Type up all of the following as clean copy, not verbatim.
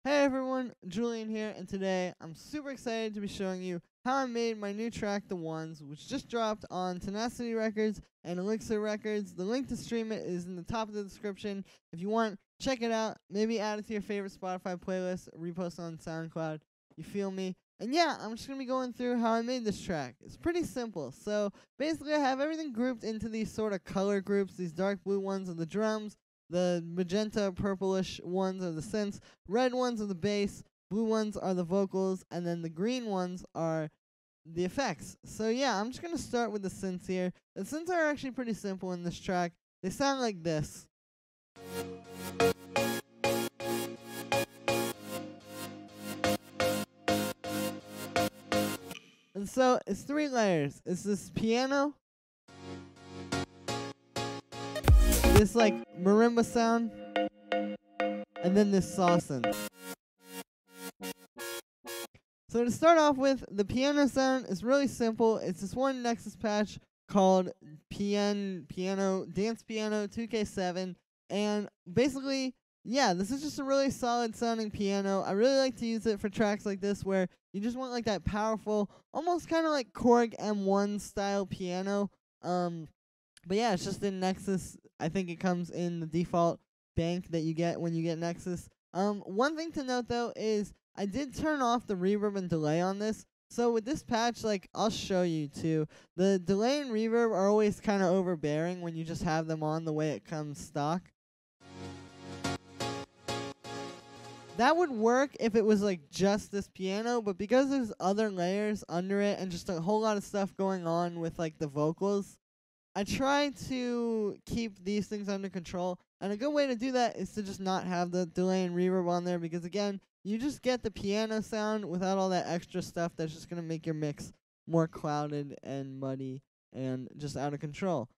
Hey everyone, Julien here, and today I'm super excited to be showing you how I made my new track, The Ones, which just dropped on Tenacity Records and Elixir Records. The link to stream it is in the top of the description. If you want, check it out. Maybe add it to your favorite Spotify playlist, repost on SoundCloud. You feel me? And yeah, I'm just going to be going through how I made this track. It's pretty simple. So basically I have everything grouped into these sort of color groups. These dark blue ones are the drums. The magenta purplish ones are the synths, red ones are the bass, blue ones are the vocals, and then the green ones are the effects. So yeah, I'm just going to start with the synths here. The synths are actually pretty simple in this track. They sound like this. And so it's 3 layers. It's this piano, this like marimba sound, and then this saw synth. So to start off with, the piano sound is really simple. It's this one Nexus patch called Piano Dance Piano 2K7, and basically, yeah, this is just a really solid sounding piano. I really like to use it for tracks like this where you just want like that powerful, almost kind of like Korg M1 style piano. But yeah, it's just in Nexus. I think it comes in the default bank that you get when you get Nexus. One thing to note though is I did turn off the reverb and delay on this. So with this patch, like, I'll show you too. The delay and reverb are always kind of overbearing when you just have them on the way it comes stock. That would work if it was like just this piano, but because there's other layers under it and just a whole lot of stuff going on with like the vocals, I try to keep these things under control, and a good way to do that is to just not have the delay and reverb on there, because again, you just get the piano sound without all that extra stuff that's just going to make your mix more clouded and muddy and just out of control.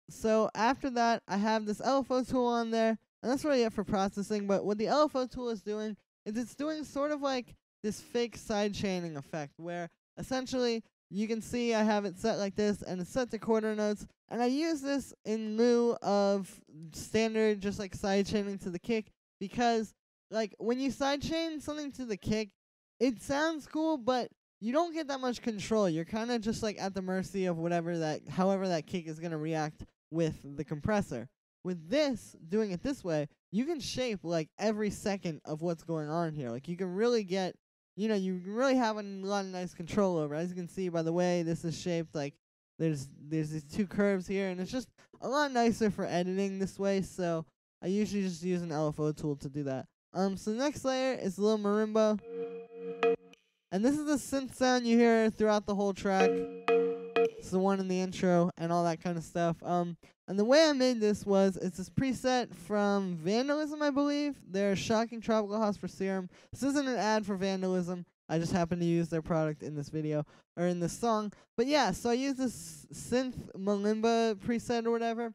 So after that, I have this LFO tool on there, and that's really it for processing, but what the LFO tool is doing is it's doing sort of like this fake sidechaining effect, where essentially you can see I have it set like this, and it's set to quarter notes, and I use this in lieu of standard just like sidechaining to the kick, because like when you sidechain something to the kick, it sounds cool, but you don't get that much control. You're kind of just like at the mercy of however that kick is going to react with the compressor. With this, doing it this way, you can shape like every second of what's going on here. Like you can really get, you really have a lot of nice control over it. As you can see by the way this is shaped, like there's these 2 curves here, and it's just a lot nicer for editing this way, so I usually just use an LFO tool to do that. So the next layer is a little marimba, and this is the synth sound you hear throughout the whole track. It's the one in the intro and all that kind of stuff. And the way I made this was, it's this preset from Vandalism, I believe. Their Shocking Tropical House for Serum. This isn't an ad for Vandalism. I just happen to use their product in this video, or in this song. But yeah, so I use this synth marimba preset or whatever.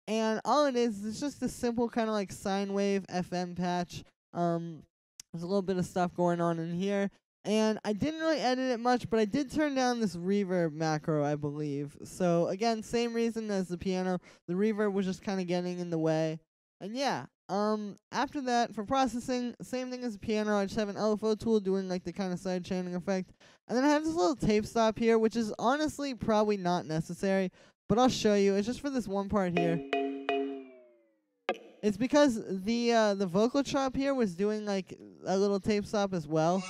And all it is, it's just a simple kind of like sine wave FM patch. There's a little bit of stuff going on in here. And I didn't really edit it much, but I did turn down this reverb macro, I believe. So again, same reason as the piano. The reverb was just kind of getting in the way. And yeah, after that, for processing, same thing as the piano. I just have an LFO tool doing like the kind of side chaining effect. And then I have this little tape stop here, which is honestly probably not necessary, but I'll show you. It's just for this one part here. It's because the vocal chop here was doing like a little tape stop as well.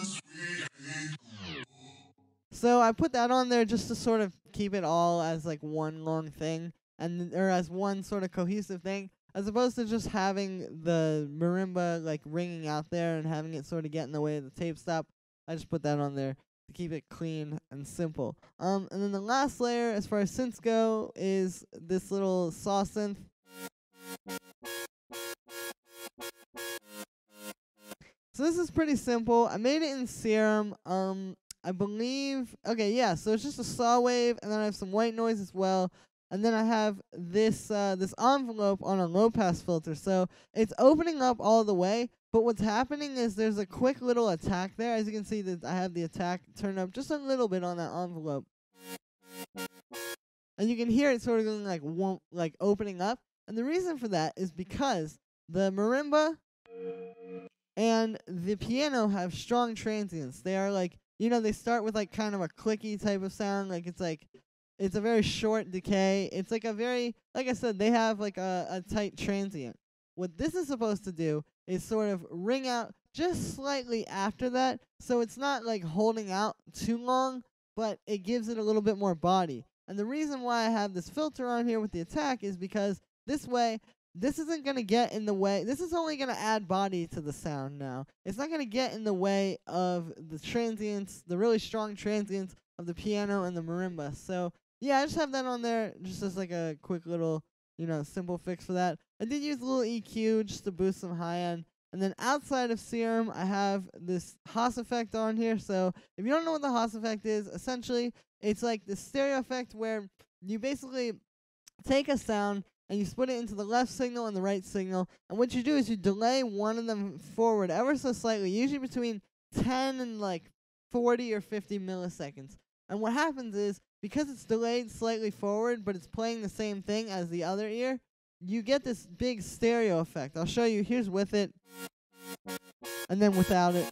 So I put that on there just to sort of keep it all as like one long thing, or as one sort of cohesive thing, as opposed to just having the marimba like ringing out there and having it sort of get in the way of the tape stop. I just put that on there to keep it clean and simple. And then the last layer, as far as synths go, is this little saw synth. So this is pretty simple. I made it in Serum. I believe, okay, yeah, so it's just a saw wave, and then I have some white noise as well, and then I have this this envelope on a low pass filter. So it's opening up all the way, but what's happening is there's a quick little attack there. As you can see, that I have the attack turned up just a little bit on that envelope, and you can hear it sort of going like opening up. And the reason for that is because the marimba and the piano have strong transients. They are like, they start with like kind of a clicky type of sound, it's a very short decay. It's like a very, like I said, they have like a tight transient. What this is supposed to do is sort of ring out just slightly after that, so it's not like holding out too long, but it gives it a little bit more body. And the reason why I have this filter on here with the attack is because this way, this isn't going to get in the way. This is only going to add body to the sound now. It's not going to get in the way of the transients, the really strong transients of the piano and the marimba. So, yeah, I just have that on there just as like a quick little, simple fix for that. I did use a little EQ just to boost some high end. And then outside of Serum, I have this Haas Effect on here. So if you don't know what the Haas Effect is, essentially, it's like the stereo effect where you basically take a sound and you split it into the left signal and the right signal. And what you do is you delay one of them forward ever so slightly, usually between 10 and like 40 or 50 milliseconds. And what happens is, because it's delayed slightly forward, but it's playing the same thing as the other ear, you get this big stereo effect. I'll show you. Here's with it, and then without it.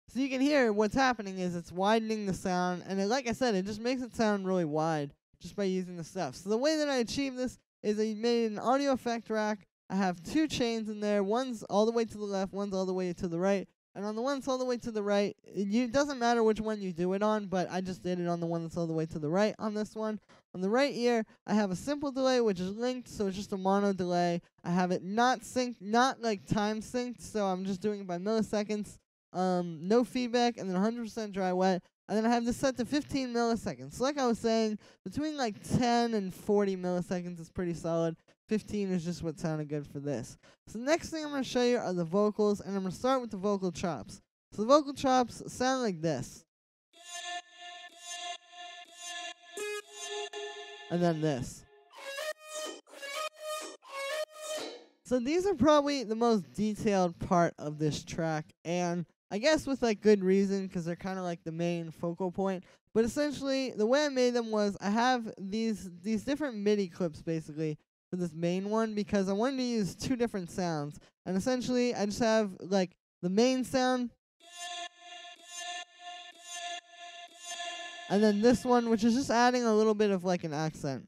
So you can hear what's happening is it's widening the sound, and like I said, it just makes it sound really wide just by using the stuff. So the way that I achieve this is I made an audio effect rack. I have two chains in there. One's all the way to the left, one's all the way to the right. And on the one that's all the way to the right, it doesn't matter which one you do it on, but I just did it on the one that's all the way to the right on this one. On the right ear, I have a simple delay, which is linked, so it's just a mono delay. I have it not synced, not like time synced, so I'm just doing it by milliseconds. No feedback, and then 100% dry wet. And then I have this set to 15 milliseconds. So like I was saying, between like 10 and 40 milliseconds is pretty solid. 15 is just what sounded good for this. So next thing I'm going to show you are the vocals, and I'm going to start with the vocal chops. So the vocal chops sound like this. And then this. So these are probably the most detailed part of this track, and I guess with like good reason, because they're kind of like the main focal point. But essentially, the way I made them was I have these different MIDI clips basically for this main one, because I wanted to use two different sounds. And essentially, I just have like the main sound, and then this one, which is just adding a little bit of like an accent.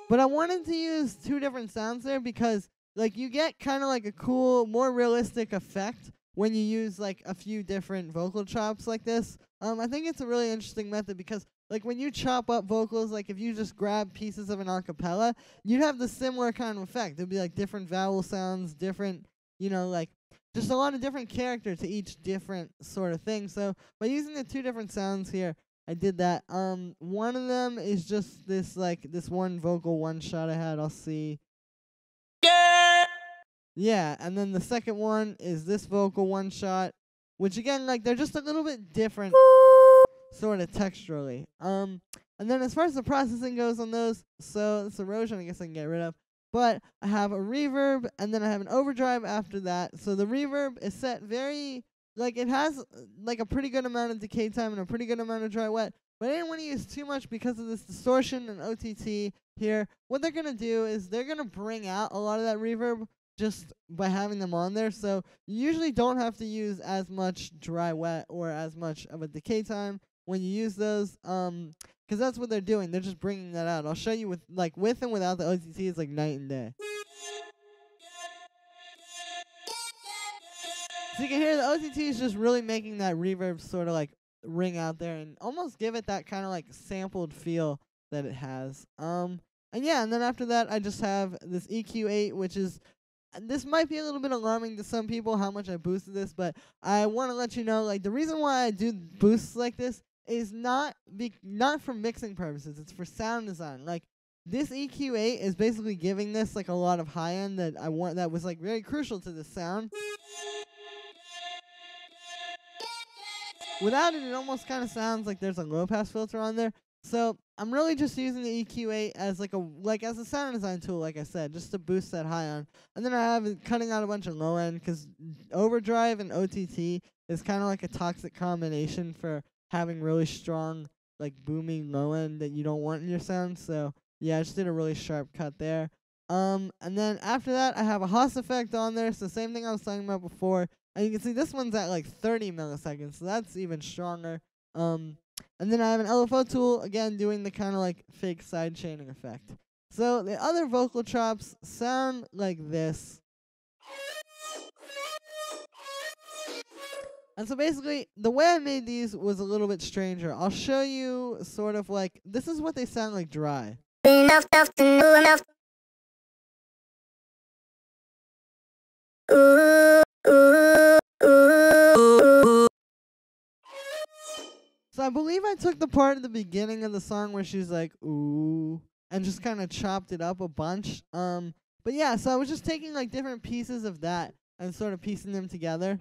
But I wanted to use two different sounds there because like you get kind of like a cool, more realistic effect when you use like a few different vocal chops like this. I think it's a really interesting method because like when you chop up vocals, like if you just grab pieces of an acapella, you'd have the similar kind of effect. There'd be like different vowel sounds, different, like just a lot of different character to each different sort of thing. So by using the two different sounds here, I did that. One of them is just this one vocal one shot I had. I'll see. Yeah, and then the second one is this vocal one shot, which again, like they're just a little bit different, sort of texturally. And then as far as the processing goes on those, so this erosion I guess I can get rid of. But I have a reverb, and then I have an overdrive after that. So the reverb is set very, like it has like a pretty good amount of decay time and a pretty good amount of dry wet. But I didn't want to use too much because of this distortion and OTT here. What they're going to do is they're going to bring out a lot of that reverb just by having them on there. So you usually don't have to use as much dry wet or as much of a decay time when you use those, because that's what they're doing. They're just bringing that out. I'll show you with and without the OTT is like night and day. So you can hear the OTT is just really making that reverb sort of like ring out there and almost give it that kind of like sampled feel that it has. And yeah, and then after that I just have this EQ8, which is, this might be a little bit alarming to some people how much I boosted this, but I want to let you know, like, the reason why I do boosts like this is not for mixing purposes. It's for sound design. Like, this EQ8 is basically giving this, like, a lot of high end that I want, that was, like, very crucial to the sound. Without it, it almost kind of sounds like there's a low pass filter on there. So I'm really just using the EQ8 as as a sound design tool, like I said, just to boost that high end. And then I have it cutting out a bunch of low end because overdrive and OTT is kind of like a toxic combination for having really strong, like booming low end that you don't want in your sound. So yeah, I just did a really sharp cut there. And then after that, I have a Haas Effect on there, so same thing I was talking about before. And you can see this one's at like 30 milliseconds, so that's even stronger. And then I have an LFO tool, again, doing the kind of like fake side chaining effect. So the other vocal chops sound like this. And so basically, the way I made these was a little bit stranger. I'll show you sort of like, this is what they sound like dry. So I believe I took the part at the beginning of the song where she's like, ooh, and just kind of chopped it up a bunch. But yeah, so I was just taking like different pieces of that and sort of piecing them together.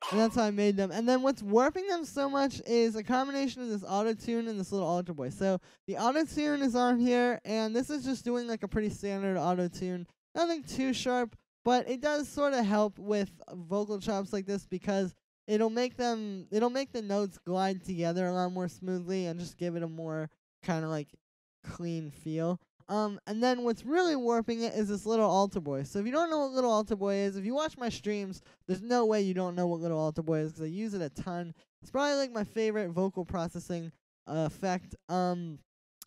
And that's how I made them. And then what's warping them so much is a combination of this auto-tune and this little altar boy. So the auto-tune is on here, and this is just doing like a pretty standard auto-tune. Nothing too sharp, but it does sort of help with vocal chops like this because it'll make the notes glide together a lot more smoothly and just give it a more kind of like clean feel. And then what's really warping it is this little altar boy. So if you don't know what little altar boy is, if you watch my streams, there's no way you don't know what little altar boy is because I use it a ton. It's probably like my favorite vocal processing effect. And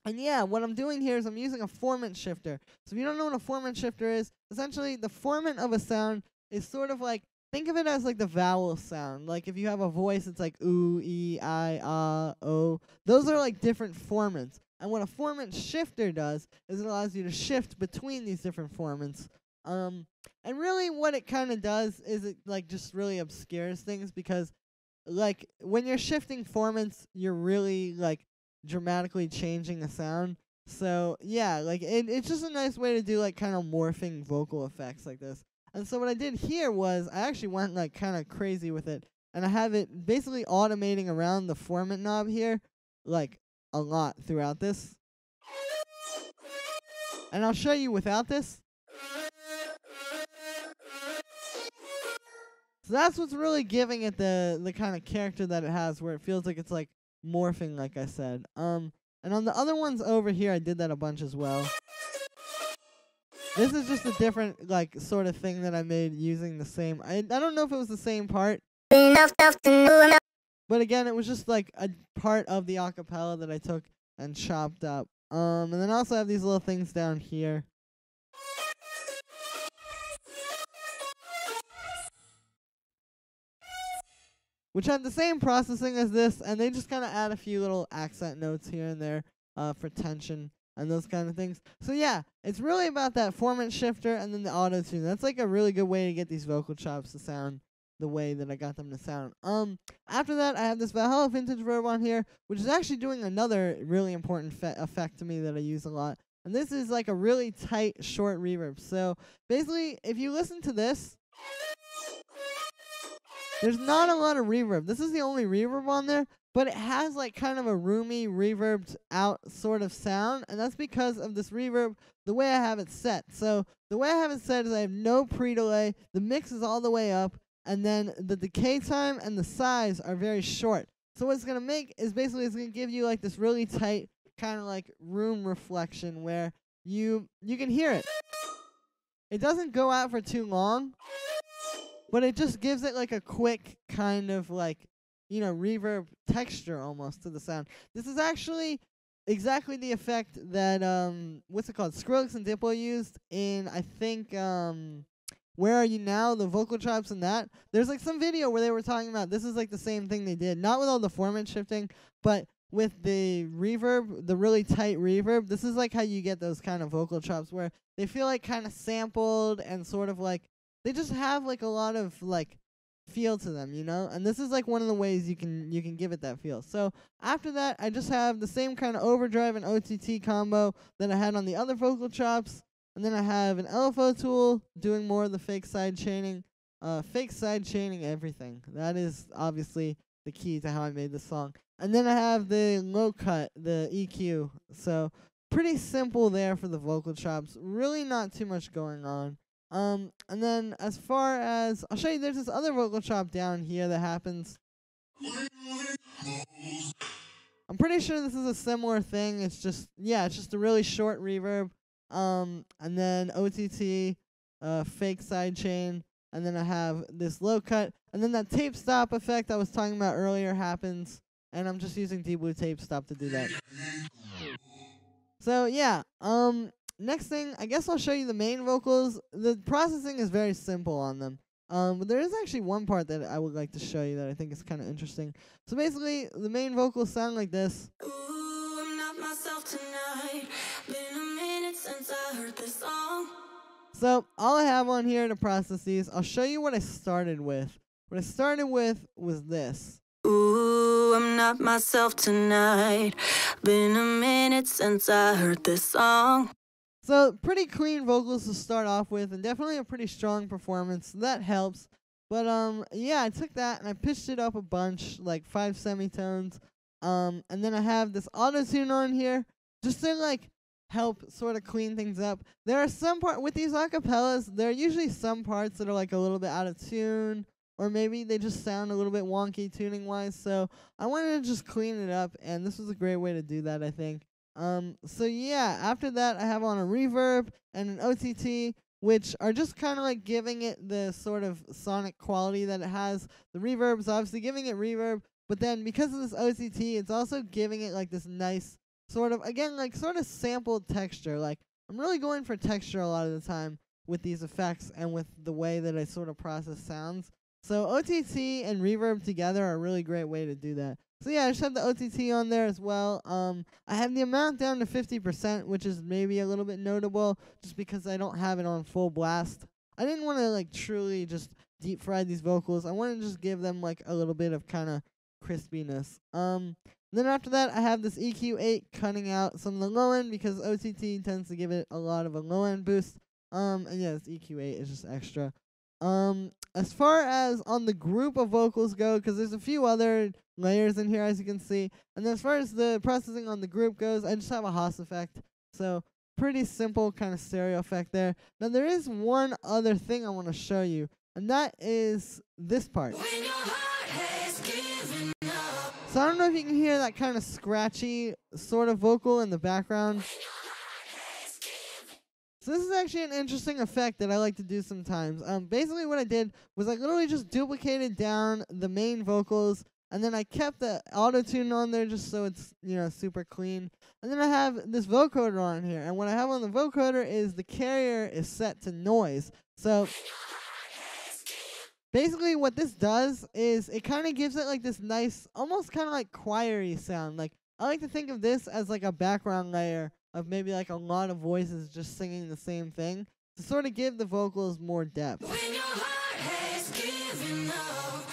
yeah, what I'm doing here is I'm using a formant shifter. So if you don't know what a formant shifter is, essentially the formant of a sound is sort of like, think of it as like the vowel sound. Like if you have a voice, it's like ooh, e, I, ah, o. Those are like different formants. And what a formant shifter does is it allows you to shift between these different formants. And really what it kind of does is it like just really obscures things because like when you're shifting formants, you're really like dramatically changing the sound. So yeah, like it's just a nice way to do like kind of morphing vocal effects like this. And so what I did here was I actually went like kind of crazy with it, and I have it basically automating around the formant knob here like a lot throughout this. And I'll show you without this. So that's what's really giving it the kind of character that it has, where it feels like it's like morphing, like I said. And on the other ones over here, I did that a bunch as well. This is just a different like sort of thing that I made using the same. I don't know if it was the same part. But again, it was just like a part of the acapella that I took and chopped up. And then I also have these little things down here. Which have the same processing as this, and they just kind of add a few little accent notes here and there for tension and those kind of things. So yeah, it's really about that formant shifter and then the auto-tune. That's like a really good way to get these vocal chops to sound the way that I got them to sound. After that, I have this Valhalla Vintage Verb on here, which is actually doing another really important effect to me that I use a lot. And this is like a really tight, short reverb. So basically, if you listen to this, there's not a lot of reverb. This is the only reverb on there, but it has like kind of a roomy, reverbed out sort of sound, and that's because of this reverb, the way I have it set. So the way I have it set is I have no pre-delay, the mix is all the way up, and then the decay time and the size are very short. So what it's going to make is basically it's going to give you like this really tight kind of like room reflection where you can hear it. It doesn't go out for too long, but it just gives it like a quick kind of like, you know, reverb texture almost to the sound. This is actually exactly the effect that, what's it called? Skrillex and Diplo used in, I think, Where Are You Now? The vocal chops and that. There's like some video where they were talking about this is like the same thing they did. Not with all the formant shifting, but with the reverb, the really tight reverb. This is like how you get those kind of vocal chops where they feel like kind of sampled and sort of like, they just have like a lot of like feel to them, you know? And this is like one of the ways you can give it that feel. So after that, I just have the same kind of overdrive and OTT combo that I had on the other vocal chops. And then I have an LFO tool doing more of the fake side chaining. Fake side chaining everything. That is obviously the key to how I made this song. And then I have the low cut, the EQ. So pretty simple there for the vocal chops. Really not too much going on. And then as far as, I'll show you, there's this other vocal chop down here that happens. I'm pretty sure this is a similar thing. It's just, yeah, it's just a really short reverb. and then OTT, fake sidechain, and then I have this low cut, and then that tape stop effect I was talking about earlier happens, and I'm just using Deep Blue tape stop to do that. So yeah, next thing, I guess I'll show you the main vocals. The processing is very simple on them. But there is actually one part that I would like to show you that I think is kind of interesting. So basically, the main vocals sound like this. Ooh, I'm not myself tonight. Been a minute since I heard this song. So all I have on here to process these, I'll show you what I started with. What I started with was this. Ooh, I'm not myself tonight. Been a minute since I heard this song. So pretty clean vocals to start off with, and definitely a pretty strong performance. So that helps. But yeah, I took that and I pitched it up a bunch, like 5 semitones. And then I have this auto tune on here, just to like help sort of clean things up. There are some part with these acapellas. There are usually some parts that are like a little bit out of tune, or maybe they just sound a little bit wonky tuning wise. So I wanted to just clean it up, and this was a great way to do that, I think. So yeah, after that I have on a reverb and an OTT, which are just kind of like giving it the sort of sonic quality that it has. The reverb's obviously giving it reverb, but then because of this OTT, it's also giving it like this nice sort of, again, like sort of sampled texture. Like I'm really going for texture a lot of the time with these effects and with the way that I sort of process sounds. So OTT and reverb together are a really great way to do that. So yeah, I just have the OTT on there as well. I have the amount down to 50%, which is maybe a little bit notable, just because I don't have it on full blast. I didn't want to like truly just deep fry these vocals. I wanted to just give them like a little bit of kind of crispiness. Then after that, I have this EQ8 cutting out some of the low end because OTT tends to give it a lot of a low end boost. And yeah, this EQ8 is just extra. As far as on the group of vocals go, because there's a few other layers in here, as you can see. And then as far as the processing on the group goes, I just have a Haas effect. So pretty simple kind of stereo effect there. Now there is one other thing I want to show you, and that is this part. When your heart has given up. So I don't know if you can hear that kind of scratchy sort of vocal in the background. So this is actually an interesting effect that I like to do sometimes. Basically what I did was I literally just duplicated down the main vocals, and then I kept the auto-tune on there just so it's, you know, super clean. And then I have this vocoder on here, and what I have on the vocoder is the carrier is set to noise. So basically what this does is it kind of gives it like this nice, almost kind of like choir-y sound. Like I like to think of this as like a background layer of maybe like a lot of voices just singing the same thing to sort of give the vocals more depth. When your heart has given up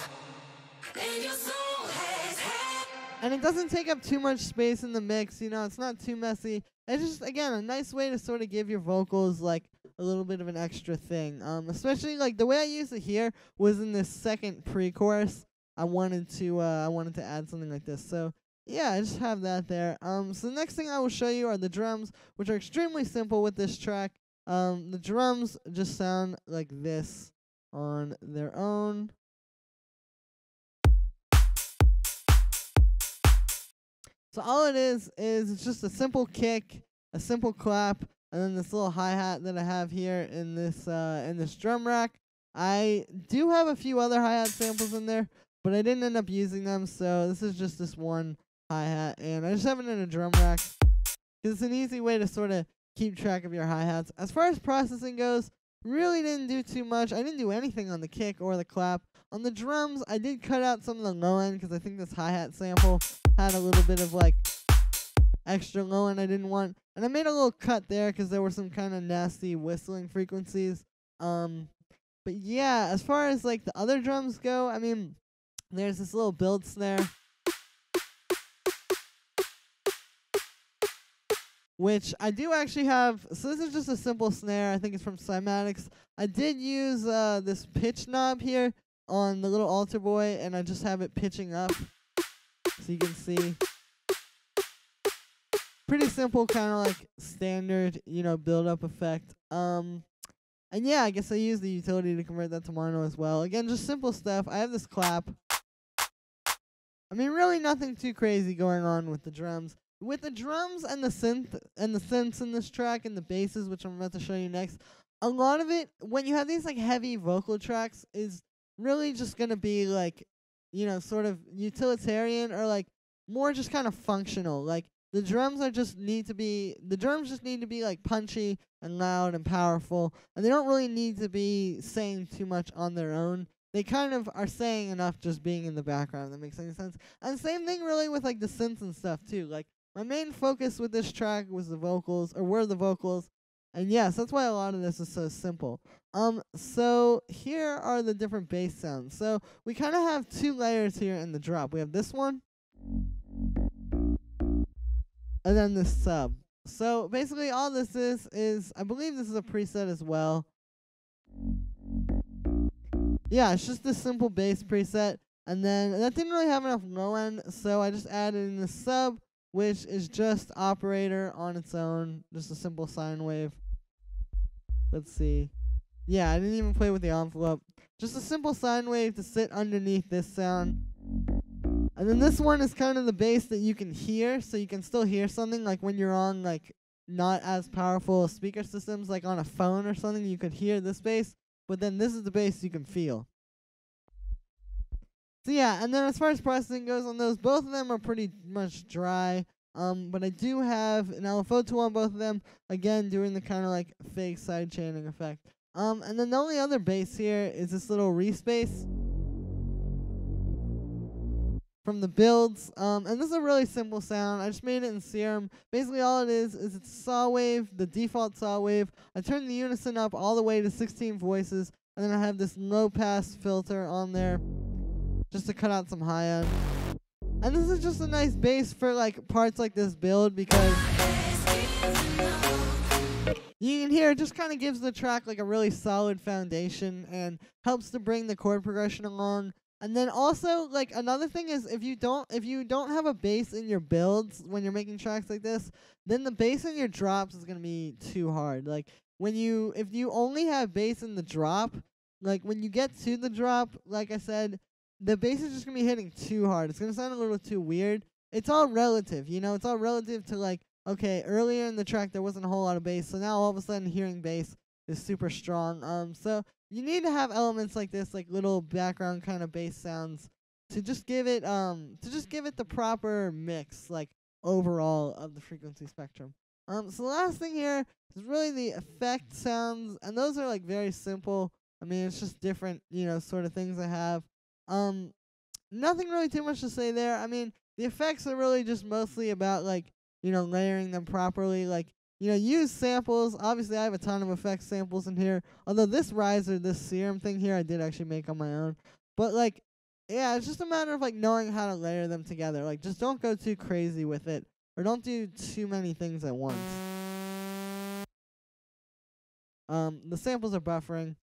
and your soul has had. And it doesn't take up too much space in the mix, you know, it's not too messy. It's just, again, a nice way to sort of give your vocals like a little bit of an extra thing. Especially like the way I used it here was in this second pre-chorus. I wanted to add something like this. So yeah, I just have that there. So the next thing I will show you are the drums, which are extremely simple with this track. The drums just sound like this on their own. So all it is it's just a simple kick, a simple clap, and then this little hi-hat that I have here in this drum rack. I do have a few other hi-hat samples in there, but I didn't end up using them, so this is just this one hi-hat, and I just have it in a drum rack because it's an easy way to sort of keep track of your hi-hats. As far as processing goes, really didn't do too much. I didn't do anything on the kick or the clap. On the drums, I did cut out some of the low end because I think this hi-hat sample had a little bit of like extra low end I didn't want, and I made a little cut there because there were some kind of nasty whistling frequencies. But yeah, as far as like the other drums go, I mean, there's this little build snare, which I do actually have. So this is just a simple snare. I think it's from Cymatics. I did use this pitch knob here on the little altar boy, and I just have it pitching up so you can see. Pretty simple, kind of like standard, you know, build-up effect. And yeah, I guess I use the utility to convert that to mono as well. Again, just simple stuff. I have this clap. I mean, really nothing too crazy going on with the drums. with the drums and the synths in this track and the basses, which I'm about to show you next, a lot of it when you have these like heavy vocal tracks is really just gonna be like, sort of utilitarian or like more just kind of functional. Like the drums just need to be like punchy and loud and powerful, and they don't really need to be saying too much on their own. They kind of are saying enough just being in the background, if that makes any sense. And same thing really with like the synths and stuff too. Like my main focus with this track were the vocals, and yes, that's why a lot of this is so simple. So here are the different bass sounds. So we kind of have two layers here in the drop. We have this one, and then this sub. So basically all this is I believe this is a preset as well. Yeah, it's just this simple bass preset, and then that didn't really have enough low end, so I just added in the sub, which is just operator on its own, just a simple sine wave. Let's see. Yeah, I didn't even play with the envelope. Just a simple sine wave to sit underneath this sound. And then this one is kind of the bass that you can hear, so you can still hear something, like when you're on like not as powerful speaker systems, like on a phone or something, you could hear this bass. But then this is the bass you can feel. So yeah, and then as far as processing goes on those, both of them are pretty much dry. But I do have an LFO tool on both of them, again doing the kind of like fake side chaining effect. And then the only other bass here is this little Reese bass from the builds. And this is a really simple sound. I just made it in Serum. Basically all it is it's saw wave, the default saw wave. I turned the unison up all the way to 16 voices, and then I have this low pass filter on there just to cut out some high end. And this is just a nice bass for like parts like this build, because you can hear it just kind of gives the track like a really solid foundation and helps to bring the chord progression along. And then also, like, another thing is if you don't have a bass in your builds when you're making tracks like this, then the bass in your drops is gonna be too hard. Like if you only have bass in the drop, like when you get to the drop, like I said, the bass is just gonna be hitting too hard. It's gonna sound a little too weird. It's all relative, It's all relative to like, okay, earlier in the track there wasn't a whole lot of bass, so now all of a sudden hearing bass is super strong. So you need to have elements like this, like little background kind of bass sounds, to just give it the proper mix, like overall of the frequency spectrum. So the last thing here is really the effect sounds, and those are like very simple. I mean, it's just different, sort of things I have. Nothing really too much to say there. I mean, the effects are really just mostly about like, layering them properly, like, use samples. Obviously, I have a ton of effects samples in here. Although this riser, this serum thing here, I did actually make on my own. But, like, yeah, it's just a matter of, like, knowing how to layer them together. Like, just don't go too crazy with it. Or don't do too many things at once. The samples are buffering.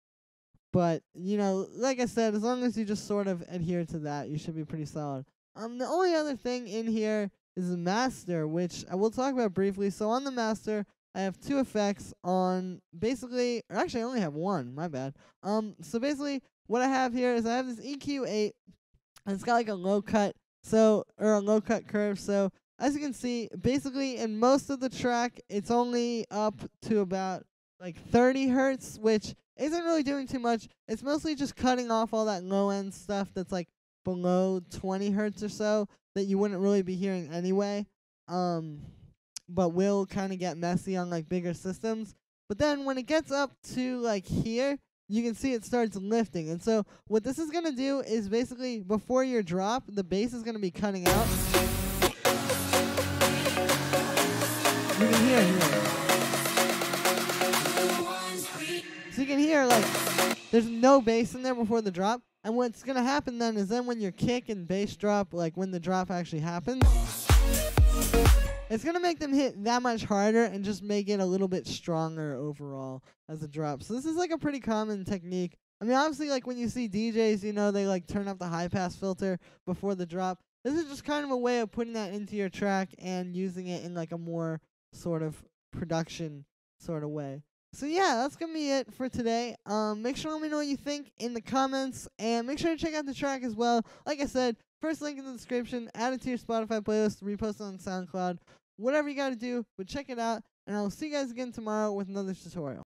But, like I said, as long as you just sort of adhere to that, you should be pretty solid. The only other thing in here is the master, which I will talk about briefly. So on the master, I have two effects on basically, or actually I only have one, my bad. So basically what I have here is I have this EQ8, and it's got like a low cut, or a low cut curve. So as you can see, basically in most of the track, it's only up to about like 30 hertz, which isn't really doing too much. It's mostly just cutting off all that low end stuff that's like below 20 hertz or so that you wouldn't really be hearing anyway, but will kind of get messy on like bigger systems. But then when it gets up to like here, you can see it starts lifting. And so what this is going to do is basically before your drop, the bass is going to be cutting out. You can hear here. So you can hear like there's no bass in there before the drop. And what's going to happen then is when your kick and bass drop, like when the drop actually happens, it's going to make them hit that much harder and just make it a little bit stronger overall as a drop. So this is like a pretty common technique. I mean, obviously, like when you see DJs, they like turn up the high pass filter before the drop. This is just kind of a way of putting that into your track and using it in like a more sort of production sort of way. So yeah, that's going to be it for today. Make sure to let me know what you think in the comments, and make sure to check out the track as well. Like I said, first link in the description, add it to your Spotify playlist, repost it on SoundCloud. whatever you gotta do, but check it out, and I'll see you guys again tomorrow with another tutorial.